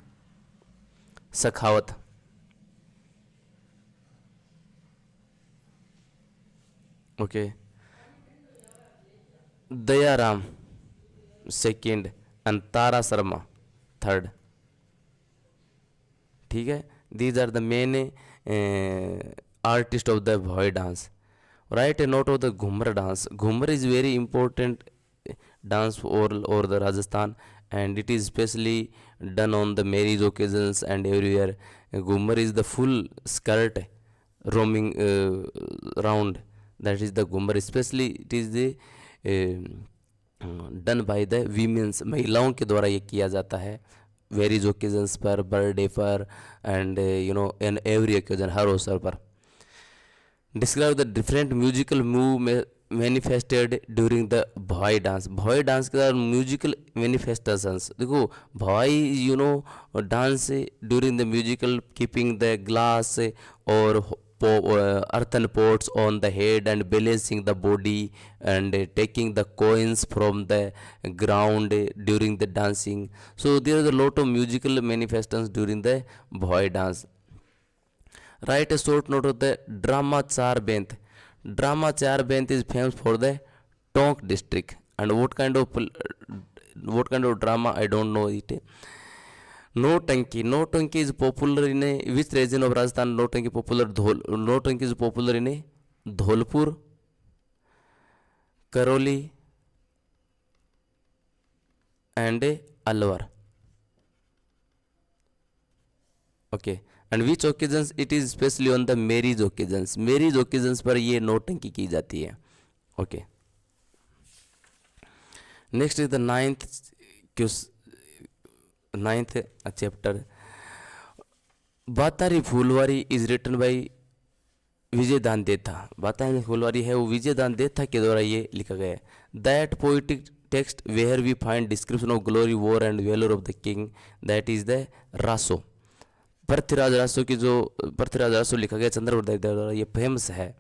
Shekhawat. Okay. Dayaram second and Tara Sharma third. ठीक है। These are the main artist of the Bhavai dance. Write a note of the Ghoomar dance. Ghoomar is very important dance और the Rajasthan and it is specially done on the marriage occasions and everywhere. Ghumar is the full skirt roaming round, that is the Ghumar. Especially it is the done by the womens, महिलाओं के द्वारा ये किया जाता है various occasions पर, birthday पर, and you know in every occasion, हर अवसर पर। Describe the different musical move manifested during the Bhavai dance. Bhavai dance के म्यूजिकल मैनिफेस्टेशंस देखो। Bhavai you know dance during the musical keeping the glass और earthen pots on the head and balancing the body and taking the coins from the ground during the dancing. So there is a lot of musical manifestations during the Bhoi dance. Write a short note of the drama Char Benth. Drama Char Benth is famous for the Tonk district. And what kind of drama, I don't know it. Notanki. Notanki is popular in a which region of Rajasthan? Notanki popular Notanki is popular in a Dholpur, Karoli, and a Alwar. Okay. And which occasions? It is especially on the marriage occasions. Marriage occasions पर ये नौटंकी की जाती है। Okay. Next is the ninth chapter. बातारी फूलवारी is written by विजय दान देथा। बातारी फूलवारी है वो विजय दान देथा के द्वारा ये लिखा गया है। That poetic text where we find description of glory war and valour of the king, that is the Raso. Prithviraj Raso की जो पृथ्वीराज रासो लिखा गया चंद्रप्रदाय द्वारा, ये फेमस है।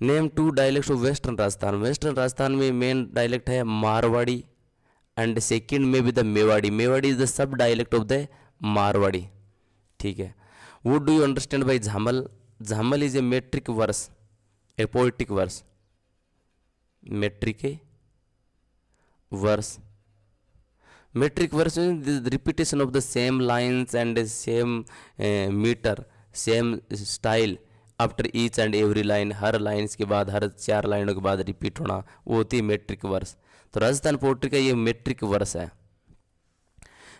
Name two dialect of western Rajasthan. Western Rajasthan में मेन डायलेक्ट है मारवाड़ी एंड सेकंड में भी the Mewari. Mewari is the sub dialect of the Marwari, ठीक है। Would do you understand by Jhamal? Jhamal is a metric verse, a poetic verse, metric verse. metric verse is the repetition of the same lines and same meter, same style after each and every line। Her lines के बाद, हर 4 लाइनों के बाद repeat होना, वो होती है metric verse. तो राजस्थान पोइट्री का ये मेट्रिक वर्स है।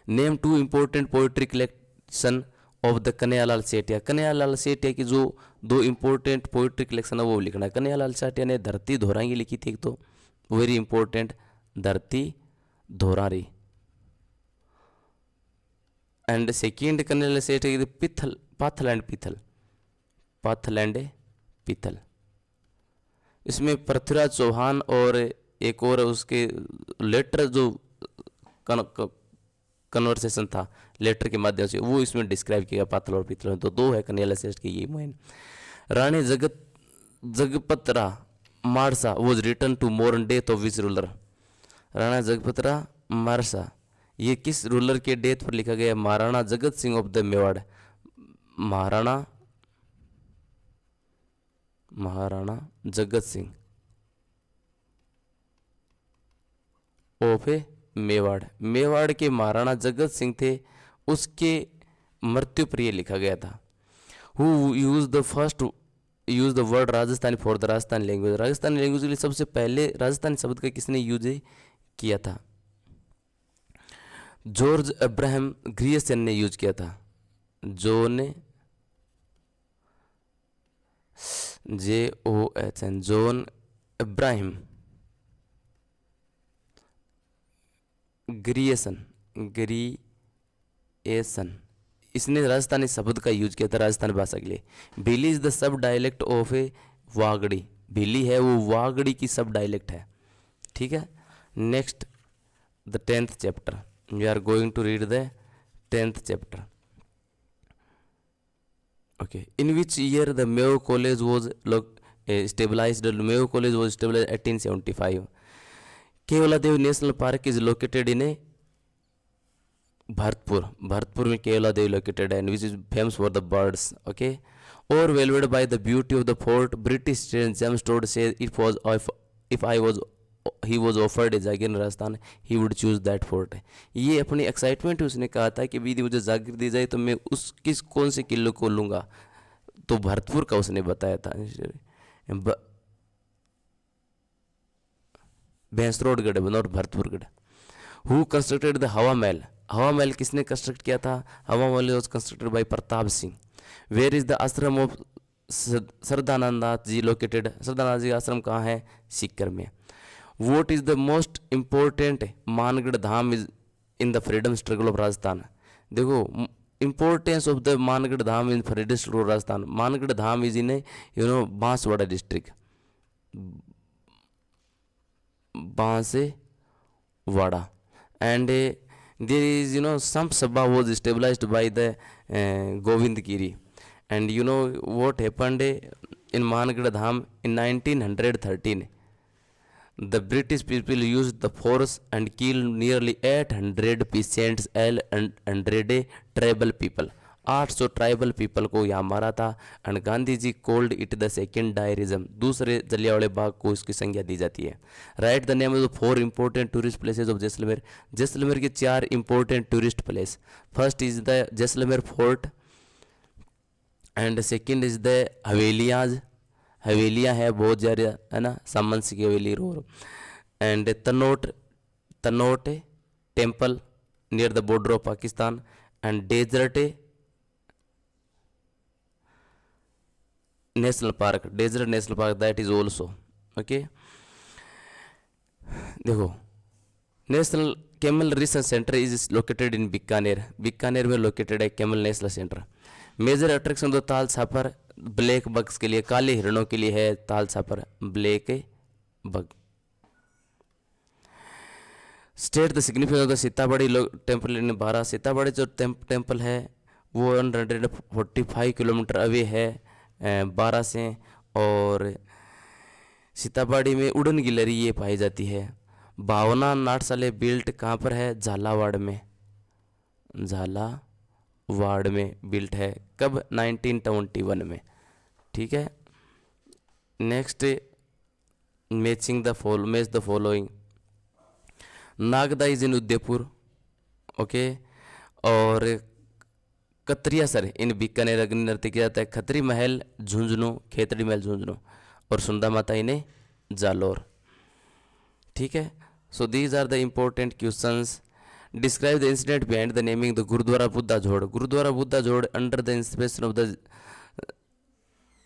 Name 2 important poetry collection of the Kanhaiyalal Sethia. Kanhaiyalal Sethia की जो 2 इम्पोर्टेंट पोइट्री कलेक्शन है वो लिखना है। कन्हैयालाल सेठिया ने धरती धोरांगी लिखी थी, एक तो वेरी इंपॉर्टेंट, धरती धोरारी। एंड सेकेंड कन्हैयालाल सेठिया की पिथल, पाथल एंड पिथल, पाथल एंड पिथल। इसमें पृथ्वीराज चौहान और एक और उसके लेटर जो कन्वर्सेशन था लेटर के माध्यम से, वो इसमें डिस्क्राइब किया पाथल और पिथल। तो 2 है कन्हैयालाल सेठ की ये main. Rani Jagpatra Marsa was return to mourn death of which ruler. Rana Jagpatra Marsa ये किस रूलर के डेथ पर लिखा गया? Maharana Jagat Singh of the Mewar. Maharana Jagat Singh of Mewar. Mewar के महाराणा जगत सिंह थे, उसके मृत्यु पर यह लिखा गया था। Who use the first use the word Rajasthani for the Rajasthani language. Rajasthani language के लिए सबसे पहले राजस्थानी शब्द का किसने यूज किया था? जॉर्ज अब्राहम ग्रियर्सन ने यूज किया था। John JOHN John Abraham Grierson इसने राजस्थानी शब्द का यूज किया था राजस्थानी भाषा के लिए। Bhili is the sub dialect of a Wagdi. Bhili है वो वागड़ी की सब डायलेक्ट है, ठीक है। Next the 10th chapter, we are going to read the 10th chapter. Okay, in which year the Mayo College was stabilized? The Mayo College was established 1875. Kevaladevi National Park is located in a Bharatpur. Bharatpur में Kevaladevi located and which is famous for the birds. Okay, overwhelmed by the beauty of the fort, British student James Todd says it was if he was offered a Jagir in Rajasthan he would choose that fort। ये अपनी excitement उसने कहा था कि यदि मुझे जागीर दी जाए तो मैं कौन से किले को लूँगा, तो भरतपुर का उसने बताया था। Bhainsrorgarh not Bharatpurgarh. Who constructed the Hawa Mahal. हवा महल किसने कंस्ट्रक्ट किया था? Hawa Mahal was constructed by Pratap Singh. Where is the ashram of Shraddhanandnath ji located. Shraddhanand ji ashram कहाँ है? सीकर में। What is the most important Mangarh Dham is in the freedom struggle of Rajasthan. देखो importance of the Mangarh Dham in freedom struggle of Rajasthan. Mangarh Dham is in Banswara district, Banswara. And there is some sabha was established by the Govind Giri। and what happened in Managadh Dham in 1913? The British people used the force and killed nearly 800 peasants and 100 tribal people। 800 tribal people को यहाँ मारा था। And Gandhi ji called it the second dyerism. दूसरे जलियांवाले बाग को इसकी संज्ञा दी जाती है। Write the name of the 4 important tourist places of Jaisalmer. Jaisalmer के 4 important tourist place. First is the Jaisalmer fort and second is the havelis. हवेलियाँ है बहुत ज़्यादा, है ना, सामंत की हवेली रोर। And Tanot temple near the border of Pakistan. And desert national park, desert national park that is also okay. देखो, national camel research centre is located in Bikaner, Bikaner में लोकेटेड है camel national centre. Major attraction तो ताल छापर ब्लैक बग्स के लिए, काले हिरणों के लिए है Tal Chhapar blackbuck. State the significance of the Sitabari temple in Baran, Sitabari जो टेम्पल है वो 145 किलोमीटर अवे है बारा से, और सीताबड़ी में उड़न गिलहरी ये पाई जाती है। भावना नाट्यशाला बिल्ट कहाँ पर है? झालावाड़ में, झालावाड़ में बिल्ट है। कब? 1921 में। ठीक है। Next, match the following. Nagda is in Udaipur, okay, और कतरिया सर इन बीकानेर अग्नि नृत्य किया जाता है। खतरी महल झुंझुनू, खेतड़ी महल झुंझुनू, और सुंदा माता इन्हें जालोर। ठीक है। So these are the important questions. Describe the incident behind the naming the gurdwara Buddha Johad. Gurdwara Buddha Johad under the inspiration of the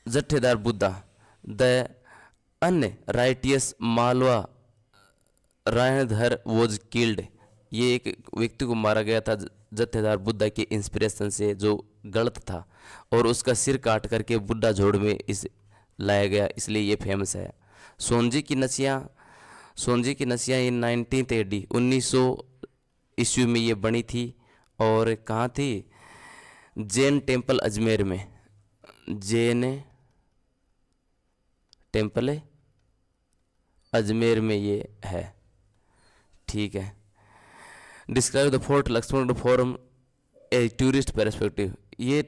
jathedar Buddha, the unrighteous Malwa Raidhar was killed. ये एक व्यक्ति को मारा गया था जत्थेदार बुद्धा के इंस्पिरेशन से, जो गलत था, और उसका सिर काट करके बुद्धा जोड़ में इस लाया गया, इसलिए ये फेमस है। सोनजी की नसियाँ इन 19th AD 1900 ईस्वी में ये बनी थी, और कहाँ थी? जैन टेम्पल अजमेर में, जैन टेम्पल अजमेर में ये है। ठीक है। Describe the fort Lakshman from a tourist perspective. ये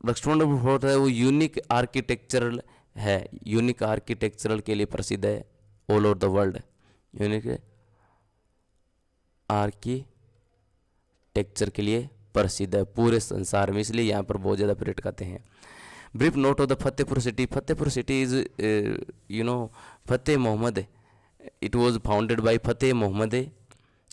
लक्ष्मण फोर्ट है वो यूनिक आर्किटेक्चरल है, यूनिक आर्किटेक्चरल के लिए प्रसिद्ध है all over the world, unique architecture के लिए प्रसिद्ध है पूरे संसार में, इसलिए यहाँ पर बहुत ज़्यादा पर्यटक आते हैं। Brief note of the Fatehpur city. Fatehpur city is Fateh Mohammad, it was founded by Fateh Muhammad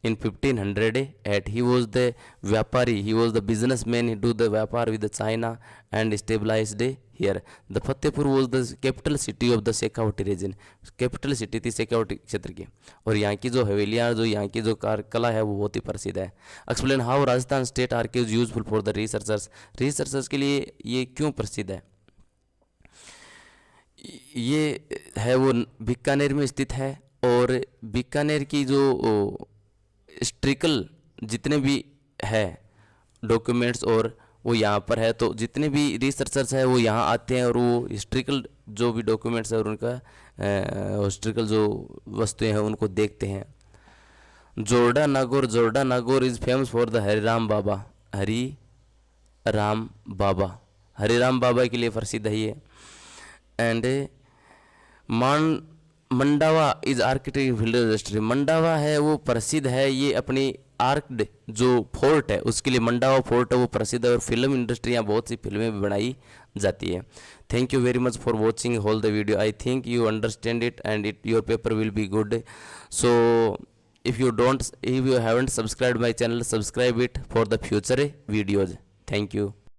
in 1508. He was the Vyapari, he was the businessman, he do the Vyapar with the China and established here. The Fatehpur was the capital city of the Shekhawati region. Capital city थी शेखावटी क्षेत्र की, और यहाँ की जो हवेलियाँ, जो यहाँ की जो कला है वो बहुत ही प्रसिद्ध है। Explain how Rajasthan state archives useful for the researchers. Researchers के लिए ये क्यों प्रसिद्ध है? ये है वो बीकानेर में स्थित है, और बीकानेर की जो हिस्ट्रिकल जितने भी है डॉक्यूमेंट्स और वो यहाँ पर है, तो जितने भी रिसर्चर्स है वो यहाँ आते हैं, और वो हिस्ट्रिकल जो भी डॉक्यूमेंट्स है और उनका हिस्ट्रिकल जो वस्तुएं हैं उनको देखते हैं। Jorda Nagaur is famous for the Hariram Baba के लिए प्रसिद्ध है ये। And Mandawa is architect field industry. Mandawa है वो प्रसिद्ध है, ये अपनी आर्क्ड जो फोर्ट है उसके लिए मंडावा फोर्ट है वो प्रसिद्ध है, और फिल्म इंडस्ट्री यहाँ बहुत सी फिल्में भी बनाई जाती है। Thank you very much for watching whole the video. I think you understand it and your paper will be good. So if you haven't subscribed my channel, subscribe it for the future videos. Thank you.